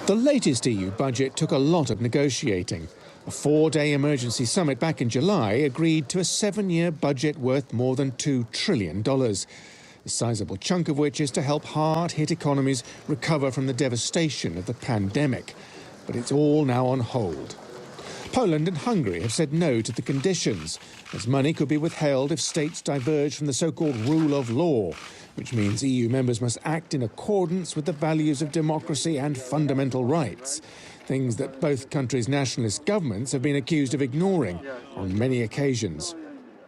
The latest EU budget took a lot of negotiating. A 4-day emergency summit back in July agreed to a 7-year budget worth more than $2 trillion, a sizable chunk of which is to help hard-hit economies recover from the devastation of the pandemic. But it's all now on hold. Poland and Hungary have said no to the conditions, as money could be withheld if states diverge from the so-called rule of law, which means EU members must act in accordance with the values of democracy and fundamental rights, things that both countries' nationalist governments have been accused of ignoring on many occasions.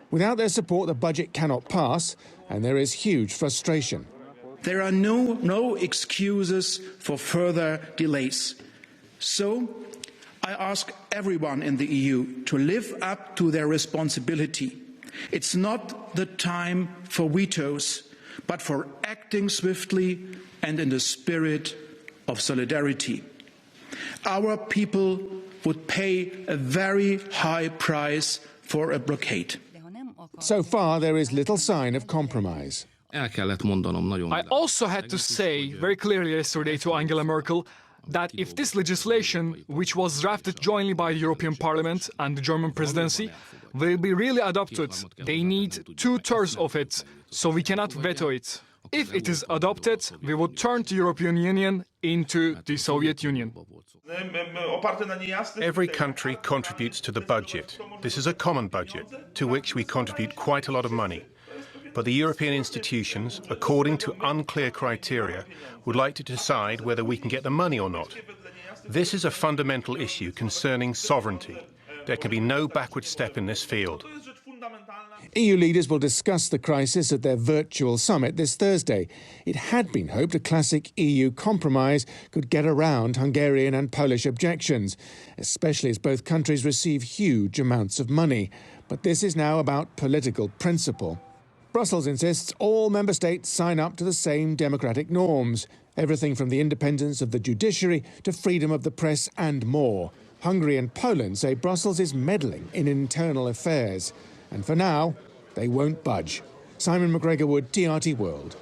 Without their support, the budget cannot pass, and there is huge frustration. There are no excuses for further delays. So I ask everyone in the EU to live up to their responsibility. It's not the time for vetoes, but for acting swiftly and in the spirit of solidarity. Our people would pay a very high price for a blockade. So far, there is little sign of compromise. I also had to say very clearly yesterday to Angela Merkel that if this legislation, which was drafted jointly by the European Parliament and the German presidency, will be really adopted, they need 2/3 of it, so we cannot veto it. If it is adopted, we would turn the European Union into the Soviet Union. Every country contributes to the budget. This is a common budget, to which we contribute quite a lot of money. But the European institutions, according to unclear criteria, would like to decide whether we can get the money or not. This is a fundamental issue concerning sovereignty. There can be no backward step in this field. EU leaders will discuss the crisis at their virtual summit this Thursday. It had been hoped a classic EU compromise could get around Hungarian and Polish objections, especially as both countries receive huge amounts of money. But this is now about political principle. Brussels insists all member states sign up to the same democratic norms, everything from the independence of the judiciary to freedom of the press and more. Hungary and Poland say Brussels is meddling in internal affairs. And for now, they won't budge. Simon McGregor-Wood, TRT World.